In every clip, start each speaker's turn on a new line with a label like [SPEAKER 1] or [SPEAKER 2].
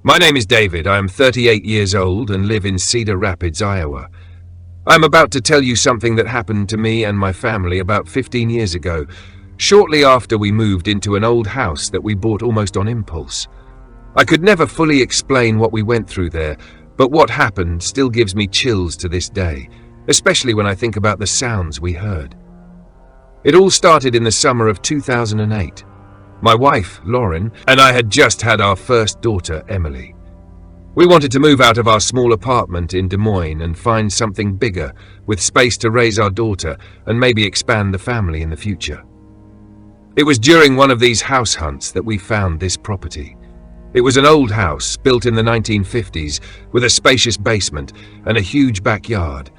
[SPEAKER 1] My name is David. I am 38 years old and live in Cedar Rapids, Iowa. I am about to tell you something that happened to me and my family about 15 years ago, shortly after we moved into an old house that we bought almost on impulse. I could never fully explain what we went through there, but what happened still gives me chills to this day, especially when I think about the sounds we heard. It all started in the summer of 2008. My wife, Lauren, and I had just had our first daughter, Emily. We wanted to move out of our small apartment in Des Moines and find something bigger, with space to raise our daughter and maybe expand the family in the future. It was during one of these house hunts that we found this property. It was an old house built in the 1950s with a spacious basement and a huge backyard,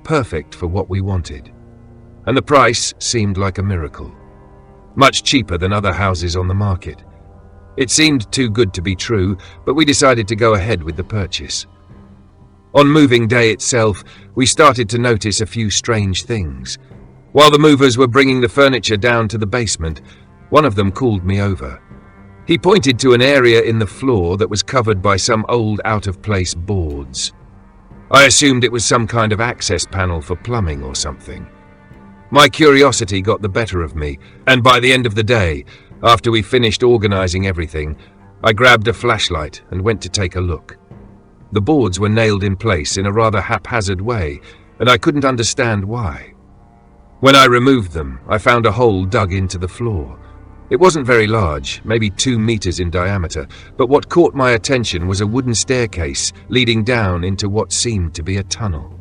[SPEAKER 1] perfect for what we wanted. And the price seemed like a miracle. Much cheaper than other houses on the market. It seemed too good to be true, but we decided to go ahead with the purchase. On moving day itself, we started to notice a few strange things. While the movers were bringing the furniture down to the basement, one of them called me over. He pointed to an area in the floor that was covered by some old out-of-place boards. I assumed it was some kind of access panel for plumbing or something. My curiosity got the better of me, and by the end of the day, after we finished organizing everything, I grabbed a flashlight and went to take a look. The boards were nailed in place in a rather haphazard way, and I couldn't understand why. When I removed them, I found a hole dug into the floor. It wasn't very large, maybe 2 meters in diameter, but what caught my attention was a wooden staircase leading down into what seemed to be a tunnel.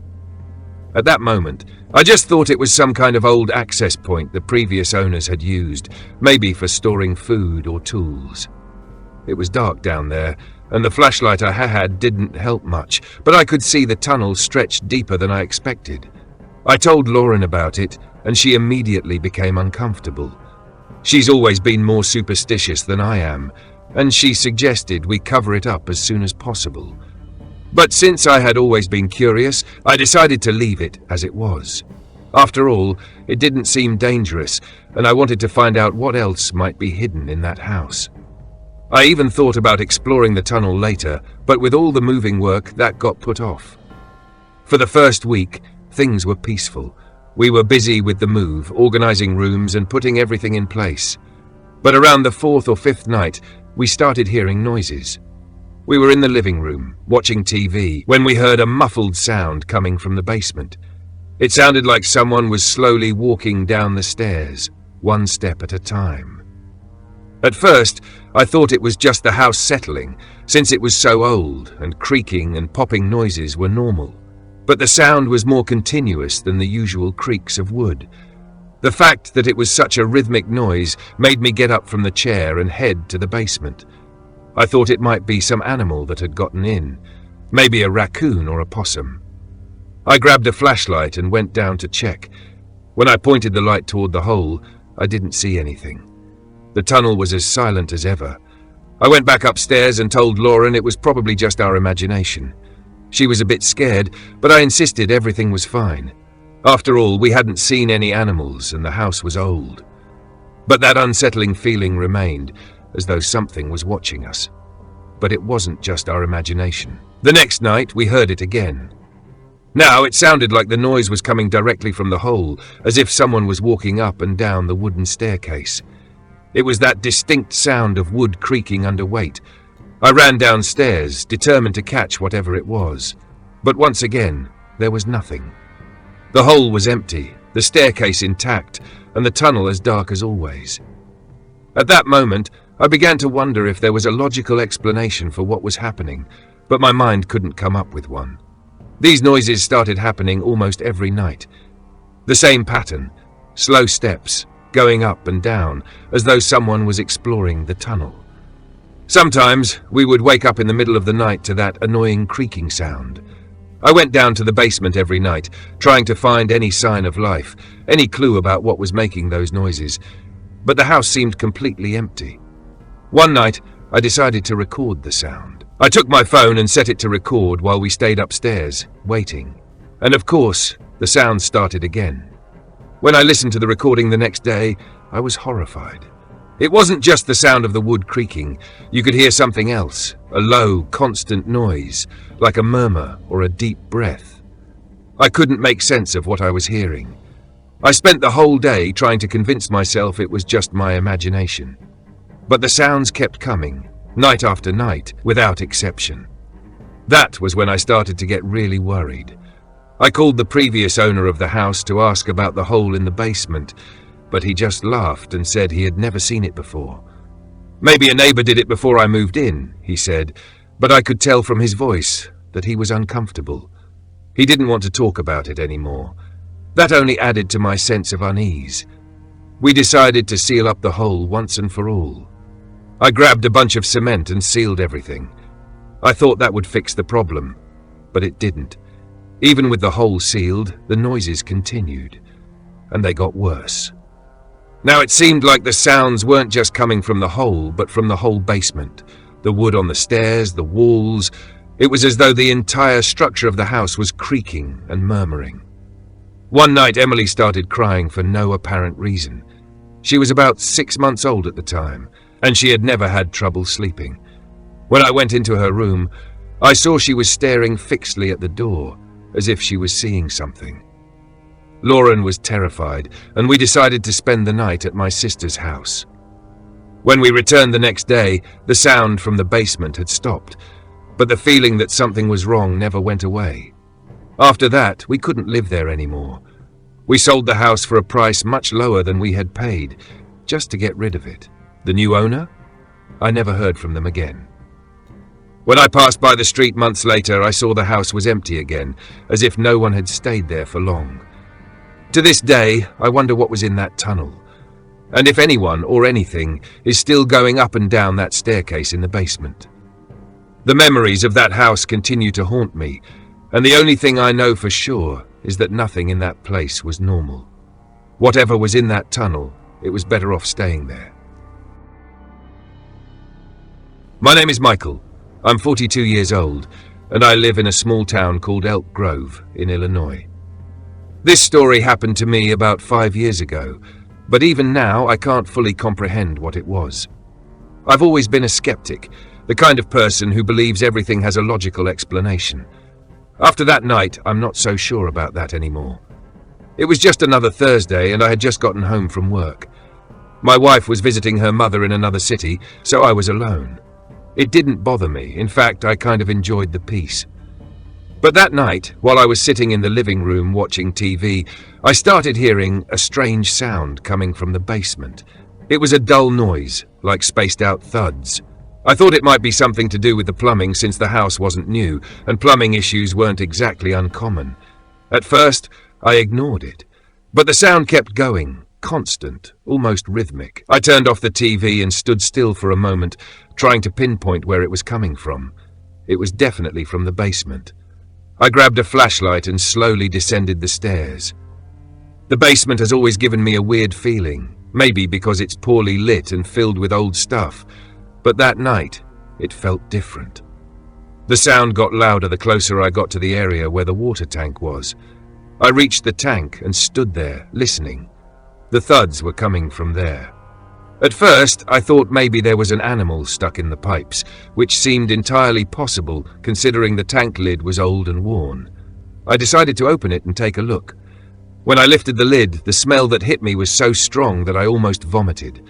[SPEAKER 1] At that moment, I just thought it was some kind of old access point the previous owners had used, maybe for storing food or tools. It was dark down there, and the flashlight I had didn't help much, but I could see the tunnel stretched deeper than I expected. I told Lauren about it, and she immediately became uncomfortable. She's always been more superstitious than I am, and she suggested we cover it up as soon as possible. But since I had always been curious, I decided to leave it as it was. After all, it didn't seem dangerous, and I wanted to find out what else might be hidden in that house. I even thought about exploring the tunnel later, but with all the moving work, that got put off. For the first week, things were peaceful. We were busy with the move, organizing rooms and putting everything in place. But around the 4th or 5th night, we started hearing noises. We were in the living room, watching TV, when we heard a muffled sound coming from the basement. It sounded like someone was slowly walking down the stairs, one step at a time. At first, I thought it was just the house settling, since it was so old, and creaking and popping noises were normal. But the sound was more continuous than the usual creaks of wood. The fact that it was such a rhythmic noise made me get up from the chair and head to the basement. I thought it might be some animal that had gotten in, maybe a raccoon or a possum. I grabbed a flashlight and went down to check. When I pointed the light toward the hole, I didn't see anything. The tunnel was as silent as ever. I went back upstairs and told Lauren it was probably just our imagination. She was a bit scared, but I insisted everything was fine. After all, we hadn't seen any animals and the house was old. But that unsettling feeling remained, as though something was watching us. But it wasn't just our imagination. The next night, we heard it again. Now it sounded like the noise was coming directly from the hole, as if someone was walking up and down the wooden staircase. It was that distinct sound of wood creaking under weight. I ran downstairs, determined to catch whatever it was. But once again, there was nothing. The hole was empty, the staircase intact, and the tunnel as dark as always. At that moment, I began to wonder if there was a logical explanation for what was happening, but my mind couldn't come up with one. These noises started happening almost every night. The same pattern, slow steps, going up and down, as though someone was exploring the tunnel. Sometimes we would wake up in the middle of the night to that annoying creaking sound. I went down to the basement every night, trying to find any sign of life, any clue about what was making those noises, but the house seemed completely empty. One night, I decided to record the sound. I took my phone and set it to record while we stayed upstairs, waiting. And of course, the sound started again. When I listened to the recording the next day, I was horrified. It wasn't just the sound of the wood creaking. You could hear something else, a low, constant noise, like a murmur or a deep breath. I couldn't make sense of what I was hearing. I spent the whole day trying to convince myself it was just my imagination. But the sounds kept coming, night after night, without exception. That was when I started to get really worried. I called the previous owner of the house to ask about the hole in the basement, but he just laughed and said he had never seen it before. Maybe a neighbor did it before I moved in, he said, but I could tell from his voice that he was uncomfortable. He didn't want to talk about it anymore. That only added to my sense of unease. We decided to seal up the hole once and for all. I grabbed a bunch of cement and sealed everything. I thought that would fix the problem, but it didn't. Even with the hole sealed, the noises continued, and they got worse. Now it seemed like the sounds weren't just coming from the hole, but from the whole basement. The wood on the stairs, the walls. It was as though the entire structure of the house was creaking and murmuring. One night Emily started crying for no apparent reason. She was about 6 months old at the time, and she had never had trouble sleeping. When I went into her room, I saw she was staring fixedly at the door, as if she was seeing something. Lauren was terrified, and we decided to spend the night at my sister's house. When we returned the next day, the sound from the basement had stopped, but the feeling that something was wrong never went away. After that, we couldn't live there anymore. We sold the house for a price much lower than we had paid, just to get rid of it. The new owner? I never heard from them again. When I passed by the street months later, I saw the house was empty again, as if no one had stayed there for long. To this day, I wonder what was in that tunnel, and if anyone or anything is still going up and down that staircase in the basement. The memories of that house continue to haunt me, and the only thing I know for sure is that nothing in that place was normal. Whatever was in that tunnel, it was better off staying there. My name is Michael. I'm 42 years old, and I live in a small town called Elk Grove in Illinois. This story happened to me about 5 years ago, but even now I can't fully comprehend what it was. I've always been a skeptic, the kind of person who believes everything has a logical explanation. After that night, I'm not so sure about that anymore. It was just another Thursday, and I had just gotten home from work. My wife was visiting her mother in another city, so I was alone. It didn't bother me. In fact, I kind of enjoyed the peace. But that night, while I was sitting in the living room watching TV, I started hearing a strange sound coming from the basement. It was a dull noise, like spaced-out thuds. I thought it might be something to do with the plumbing since the house wasn't new, and plumbing issues weren't exactly uncommon. At first, I ignored it, but the sound kept going, constant, almost rhythmic. I turned off the TV and stood still for a moment, trying to pinpoint where it was coming from. It was definitely from the basement. I grabbed a flashlight and slowly descended the stairs. The basement has always given me a weird feeling, maybe because it's poorly lit and filled with old stuff, but that night, it felt different. The sound got louder the closer I got to the area where the water tank was. I reached the tank and stood there, listening. The thuds were coming from there. At first, I thought maybe there was an animal stuck in the pipes, which seemed entirely possible considering the tank lid was old and worn. I decided to open it and take a look. When I lifted the lid, the smell that hit me was so strong that I almost vomited.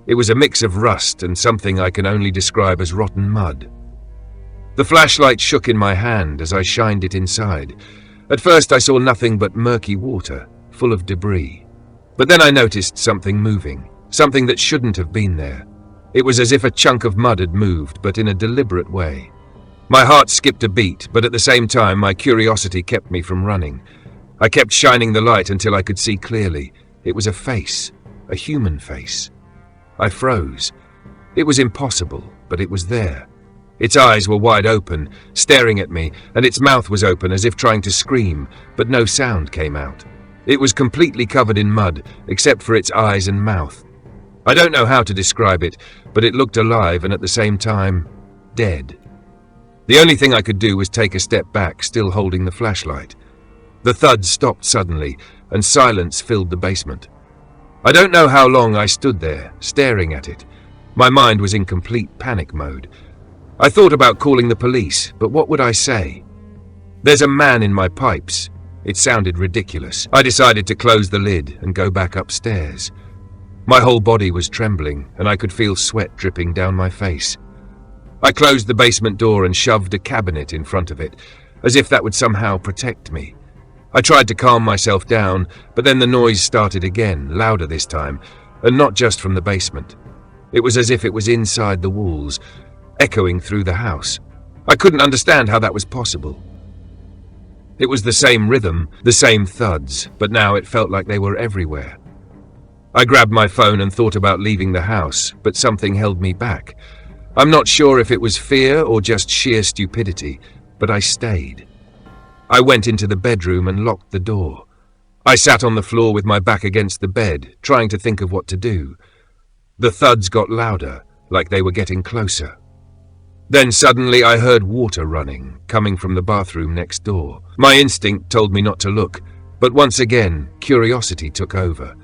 [SPEAKER 1] It was a mix of rust and something I can only describe as rotten mud. The flashlight shook in my hand as I shined it inside. At first, I saw nothing but murky water, full of debris. But then I noticed something moving. Something that shouldn't have been there. It was as if a chunk of mud had moved, but in a deliberate way. My heart skipped a beat, but at the same time my curiosity kept me from running. I kept shining the light until I could see clearly. It was a face, a human face. I froze. It was impossible, but it was there. Its eyes were wide open, staring at me, and its mouth was open as if trying to scream, but no sound came out. It was completely covered in mud, except for its eyes and mouth. I don't know how to describe it, but it looked alive and at the same time, dead. The only thing I could do was take a step back, still holding the flashlight. The thuds stopped suddenly, and silence filled the basement. I don't know how long I stood there, staring at it. My mind was in complete panic mode. I thought about calling the police, but what would I say? There's a man in my pipes. It sounded ridiculous. I decided to close the lid and go back upstairs. My whole body was trembling, and I could feel sweat dripping down my face. I closed the basement door and shoved a cabinet in front of it, as if that would somehow protect me. I tried to calm myself down, but then the noise started again, louder this time, and not just from the basement. It was as if it was inside the walls, echoing through the house. I couldn't understand how that was possible. It was the same rhythm, the same thuds, but now it felt like they were everywhere. I grabbed my phone and thought about leaving the house, but something held me back. I'm not sure if it was fear or just sheer stupidity, but I stayed. I went into the bedroom and locked the door. I sat on the floor with my back against the bed, trying to think of what to do. The thuds got louder, like they were getting closer. Then suddenly I heard water running, coming from the bathroom next door. My instinct told me not to look, but once again, curiosity took over.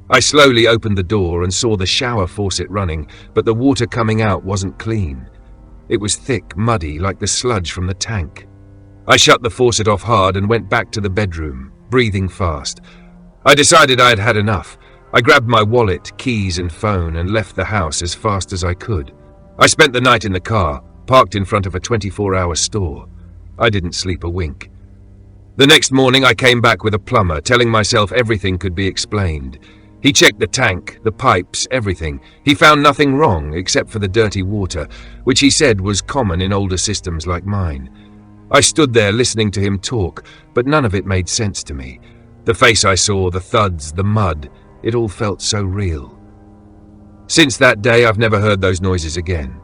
[SPEAKER 1] I slowly opened the door and saw the shower faucet running, but the water coming out wasn't clean. It was thick, muddy, like the sludge from the tank. I shut the faucet off hard and went back to the bedroom, breathing fast. I decided I had had enough. I grabbed my wallet, keys and phone and left the house as fast as I could. I spent the night in the car, parked in front of a 24-hour store. I didn't sleep a wink. The next morning I came back with a plumber, telling myself everything could be explained. He checked the tank, the pipes, everything. He found nothing wrong except for the dirty water, which he said was common in older systems like mine. I stood there listening to him talk, but none of it made sense to me. The face I saw, the thuds, the mud, it all felt so real. Since that day, I've never heard those noises again.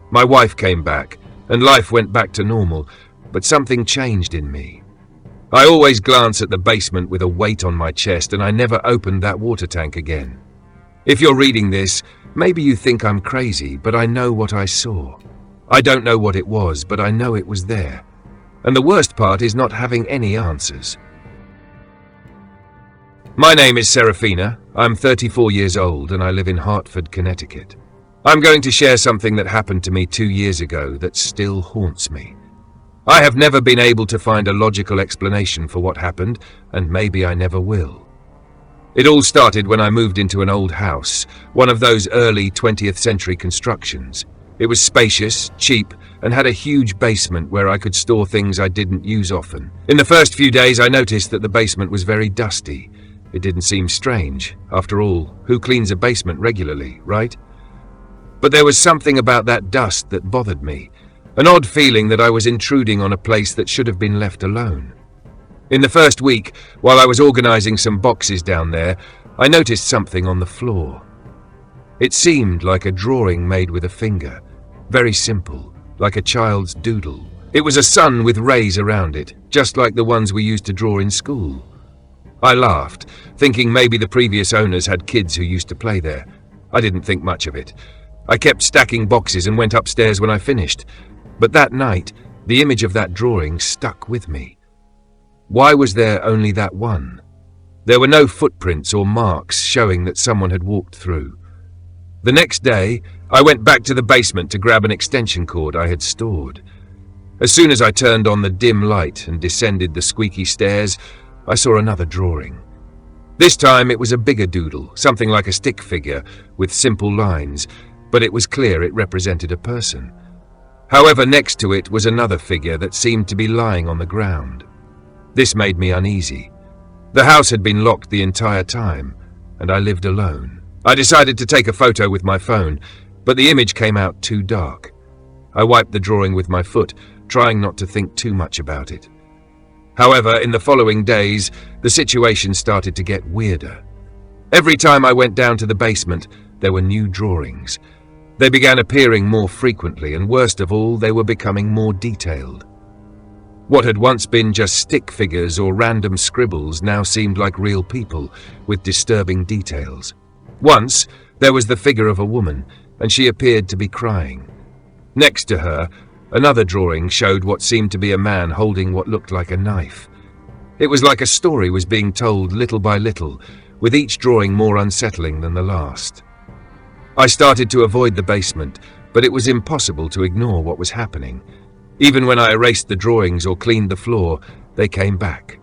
[SPEAKER 1] My wife came back, and life went back to normal, but something changed in me. I always glance at the basement with a weight on my chest, and I never opened that water tank again. If you're reading this, maybe you think I'm crazy, but I know what I saw. I don't know what it was, but I know it was there. And the worst part is not having any answers. My name is Serafina. I'm 34 years old and I live in Hartford, Connecticut. I'm going to share something that happened to me 2 years ago that still haunts me. I have never been able to find a logical explanation for what happened, and maybe I never will. It all started when I moved into an old house, one of those early 20th century constructions. It was spacious, cheap, and had a huge basement where I could store things I didn't use often. In the first few days, I noticed that the basement was very dusty. It didn't seem strange. After all, who cleans a basement regularly, right? But there was something about that dust that bothered me, an odd feeling that I was intruding on a place that should have been left alone. In the first week, while I was organizing some boxes down there, I noticed something on the floor. It seemed like a drawing made with a finger, very simple, like a child's doodle. It was a sun with rays around it, just like the ones we used to draw in school. I laughed, thinking maybe the previous owners had kids who used to play there. I didn't think much of it. I kept stacking boxes and went upstairs when I finished. But that night, the image of that drawing stuck with me. Why was there only that one? There were no footprints or marks showing that someone had walked through. The next day, I went back to the basement to grab an extension cord I had stored. As soon as I turned on the dim light and descended the squeaky stairs, I saw another drawing. This time it was a bigger doodle, something like a stick figure with simple lines, but it was clear it represented a person. However, next to it was another figure that seemed to be lying on the ground. This made me uneasy. The house had been locked the entire time, and I lived alone. I decided to take a photo with my phone, but the image came out too dark. I wiped the drawing with my foot, trying not to think too much about it. However, in the following days, the situation started to get weirder. Every time I went down to the basement, there were new drawings. They began appearing more frequently, and worst of all, they were becoming more detailed. What had once been just stick figures or random scribbles now seemed like real people, with disturbing details. Once, there was the figure of a woman, and she appeared to be crying. Next to her, another drawing showed what seemed to be a man holding what looked like a knife. It was like a story was being told little by little, with each drawing more unsettling than the last. I started to avoid the basement, but it was impossible to ignore what was happening. Even when I erased the drawings or cleaned the floor, they came back.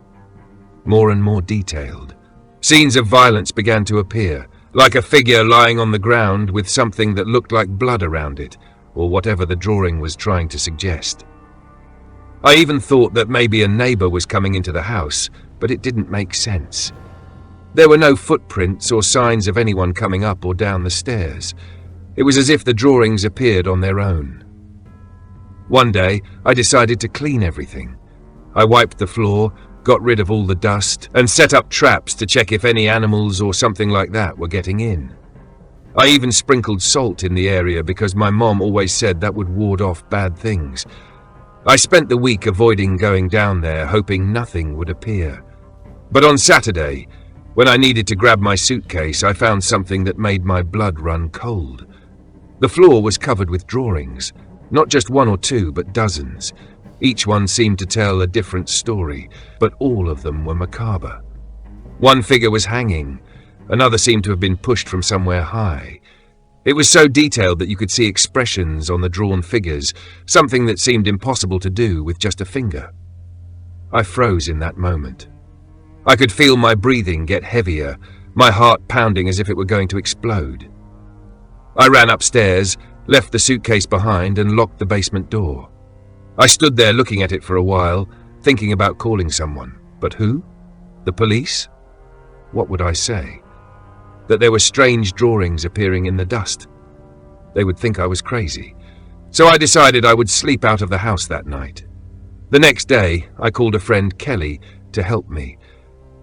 [SPEAKER 1] More and more detailed. Scenes of violence began to appear, like a figure lying on the ground with something that looked like blood around it, or whatever the drawing was trying to suggest. I even thought that maybe a neighbor was coming into the house, but it didn't make sense. There were no footprints or signs of anyone coming up or down the stairs. It was as if the drawings appeared on their own. One day, I decided to clean everything. I wiped the floor, got rid of all the dust, and set up traps to check if any animals or something like that were getting in. I even sprinkled salt in the area because my mom always said that would ward off bad things. I spent the week avoiding going down there, hoping nothing would appear. But on Saturday, when I needed to grab my suitcase, I found something that made my blood run cold. The floor was covered with drawings, not just one or two, but dozens. Each one seemed to tell a different story, but all of them were macabre. One figure was hanging, another seemed to have been pushed from somewhere high. It was so detailed that you could see expressions on the drawn figures, something that seemed impossible to do with just a finger. I froze in that moment. I could feel my breathing get heavier, my heart pounding as if it were going to explode. I ran upstairs, left the suitcase behind, and locked the basement door. I stood there looking at it for a while, thinking about calling someone. But who? The police? What would I say? That there were strange drawings appearing in the dust. They would think I was crazy. So I decided I would sleep out of the house that night. The next day, I called a friend, Kelly, to help me.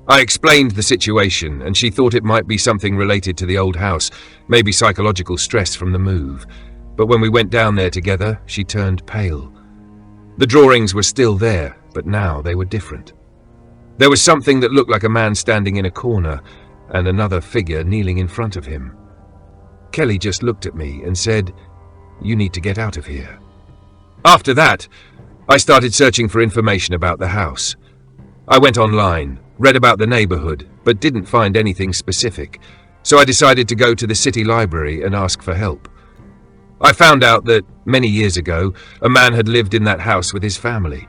[SPEAKER 1] I explained the situation, and she thought it might be something related to the old house, maybe psychological stress from the move. But when we went down there together, she turned pale. The drawings were still there, but now they were different. There was something that looked like a man standing in a corner, and another figure kneeling in front of him. Kelly just looked at me and said, "You need to get out of here." After that, I started searching for information about the house. I went online, read about the neighborhood, but didn't find anything specific, so I decided to go to the city library and ask for help. I found out that, many years ago, a man had lived in that house with his family.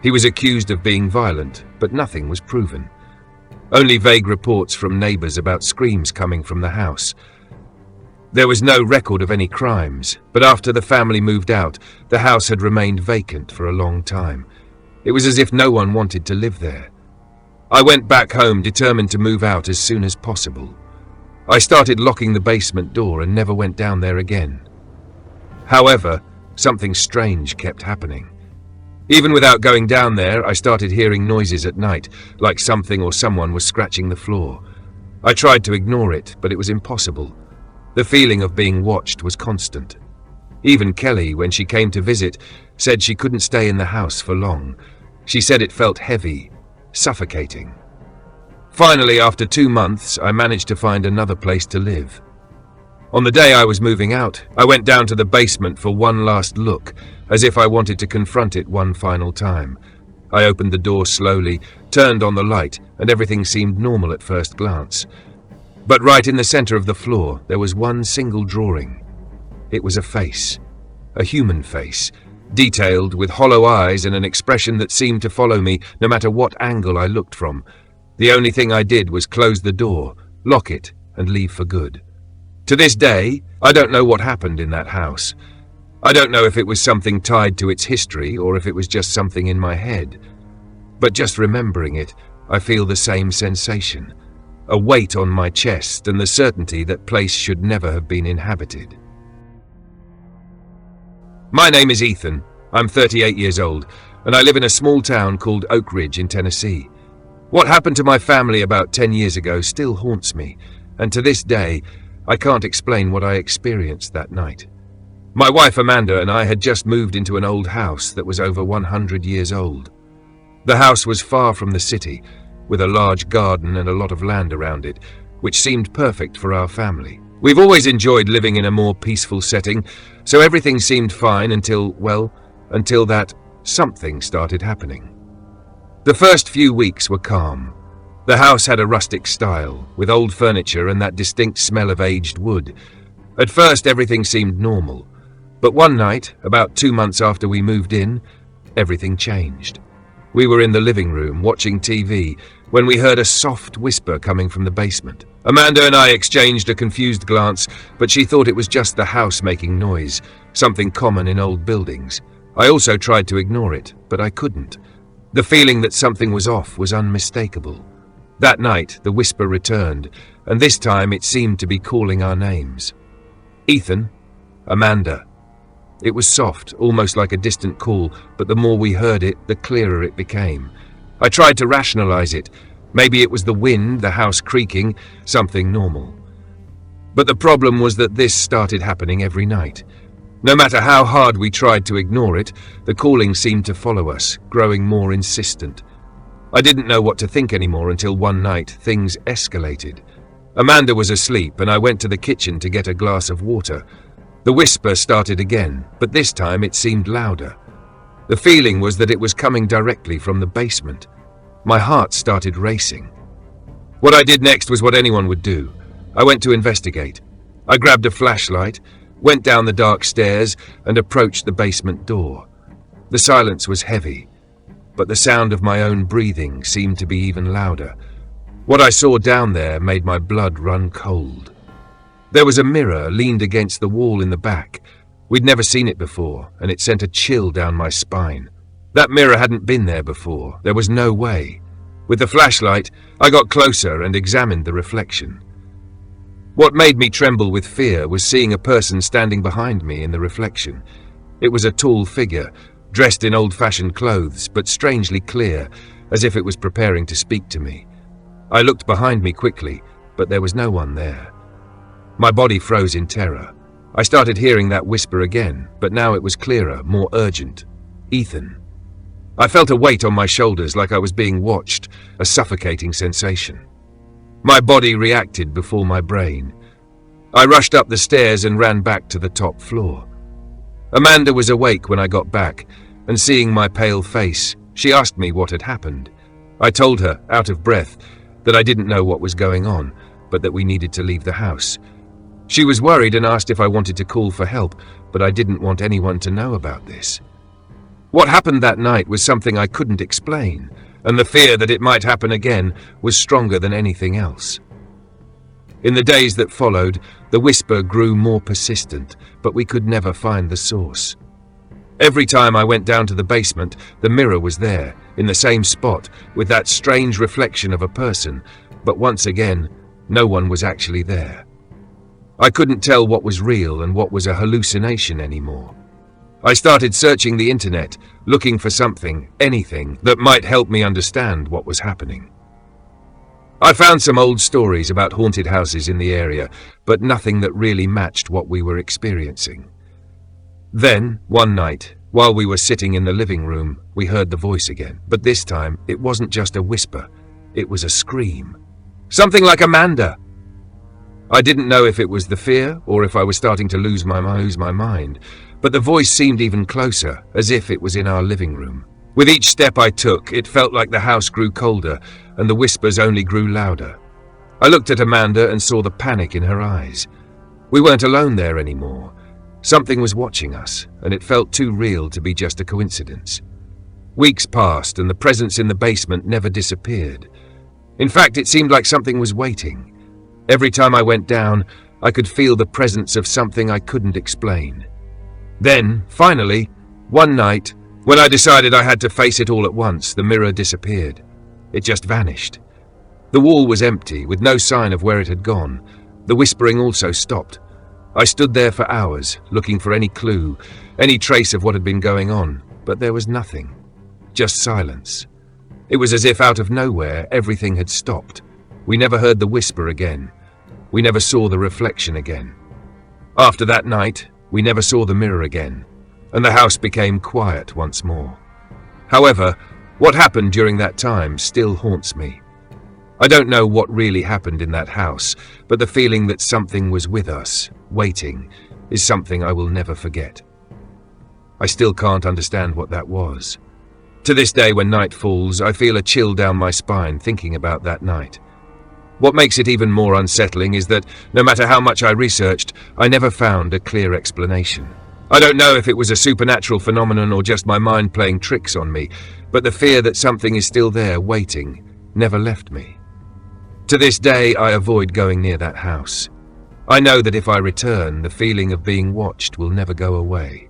[SPEAKER 1] He was accused of being violent, but nothing was proven. Only vague reports from neighbors about screams coming from the house. There was no record of any crimes, but after the family moved out, the house had remained vacant for a long time. It was as if no one wanted to live there. I went back home determined to move out as soon as possible. I started locking the basement door and never went down there again. However, something strange kept happening. Even without going down there, I started hearing noises at night, like something or someone was scratching the floor. I tried to ignore it, but it was impossible. The feeling of being watched was constant. Even Kelly, when she came to visit, said she couldn't stay in the house for long. She said it felt heavy, suffocating. Finally, after 2 months, I managed to find another place to live. On the day I was moving out, I went down to the basement for one last look, as if I wanted to confront it one final time. I opened the door slowly, turned on the light, and everything seemed normal at first glance. But right in the center of the floor, there was one single drawing. It was a face, a human face, detailed with hollow eyes and an expression that seemed to follow me no matter what angle I looked from. The only thing I did was close the door, lock it, and leave for good. To this day, I don't know what happened in that house. I don't know if it was something tied to its history or if it was just something in my head. But just remembering it, I feel the same sensation. A weight on my chest and the certainty that place should never have been inhabited. My name is Ethan. I'm 38 years old, and I live in a small town called Oak Ridge in Tennessee. What happened to my family about 10 years ago still haunts me, and to this day, I can't explain what I experienced that night. My wife Amanda and I had just moved into an old house that was over 100 years old. The house was far from the city, with a large garden and a lot of land around it, which seemed perfect for our family. We've always enjoyed living in a more peaceful setting, so everything seemed fine until that something started happening. The first few weeks were calm. The house had a rustic style, with old furniture and that distinct smell of aged wood. At first, everything seemed normal, but one night, about 2 months after we moved in, everything changed. We were in the living room watching TV when we heard a soft whisper coming from the basement. Amanda and I exchanged a confused glance, but she thought it was just the house making noise, something common in old buildings. I also tried to ignore it, but I couldn't. The feeling that something was off was unmistakable. That night, the whisper returned, and this time it seemed to be calling our names. Ethan, Amanda. It was soft, almost like a distant call, but the more we heard it, the clearer it became. I tried to rationalize it. Maybe it was the wind, the house creaking, something normal. But the problem was that this started happening every night. No matter how hard we tried to ignore it, the calling seemed to follow us, growing more insistent. I didn't know what to think anymore until one night things escalated. Amanda was asleep and I went to the kitchen to get a glass of water. The whisper started again, but this time it seemed louder. The feeling was that it was coming directly from the basement. My heart started racing. What I did next was what anyone would do. I went to investigate. I grabbed a flashlight, went down the dark stairs, and approached the basement door. The silence was heavy, but the sound of my own breathing seemed to be even louder. What I saw down there made my blood run cold. There was a mirror leaned against the wall in the back. We'd never seen it before, and it sent a chill down my spine. That mirror hadn't been there before. There was no way. With the flashlight, I got closer and examined the reflection. What made me tremble with fear was seeing a person standing behind me in the reflection. It was a tall figure, dressed in old-fashioned clothes, but strangely clear, as if it was preparing to speak to me. I looked behind me quickly, but there was no one there. My body froze in terror. I started hearing that whisper again, but now it was clearer, more urgent. Ethan. I felt a weight on my shoulders like I was being watched, a suffocating sensation. My body reacted before my brain. I rushed up the stairs and ran back to the top floor. Amanda was awake when I got back, and seeing my pale face, she asked me what had happened. I told her, out of breath, that I didn't know what was going on, but that we needed to leave the house. She was worried and asked if I wanted to call for help, but I didn't want anyone to know about this. What happened that night was something I couldn't explain, and the fear that it might happen again was stronger than anything else. In the days that followed, the whisper grew more persistent, but we could never find the source. Every time I went down to the basement, the mirror was there, in the same spot, with that strange reflection of a person, but once again, no one was actually there. I couldn't tell what was real and what was a hallucination anymore. I started searching the internet, looking for something, anything, that might help me understand what was happening. I found some old stories about haunted houses in the area, but nothing that really matched what we were experiencing. Then, one night, while we were sitting in the living room, we heard the voice again, but this time it wasn't just a whisper, it was a scream. Something like Amanda! I didn't know if it was the fear or if I was starting to lose my mind, but the voice seemed even closer, as if it was in our living room. With each step I took, it felt like the house grew colder and the whispers only grew louder. I looked at Amanda and saw the panic in her eyes. We weren't alone there anymore. Something was watching us, and it felt too real to be just a coincidence. Weeks passed and the presence in the basement never disappeared. In fact, it seemed like something was waiting. Every time I went down, I could feel the presence of something I couldn't explain. Then, finally, one night, when I decided I had to face it all at once, the mirror disappeared. It just vanished. The wall was empty, with no sign of where it had gone. The whispering also stopped. I stood there for hours, looking for any clue, any trace of what had been going on, but there was nothing. Just silence. It was as if out of nowhere, everything had stopped. We never heard the whisper again. We never saw the reflection again. After that night, we never saw the mirror again, and the house became quiet once more. However, what happened during that time still haunts me. I don't know what really happened in that house, but the feeling that something was with us, waiting, is something I will never forget. I still can't understand what that was. To this day, when night falls, I feel a chill down my spine thinking about that night. What makes it even more unsettling is that, no matter how much I researched, I never found a clear explanation. I don't know if it was a supernatural phenomenon or just my mind playing tricks on me, but the fear that something is still there, waiting, never left me. To this day, I avoid going near that house. I know that if I return, the feeling of being watched will never go away.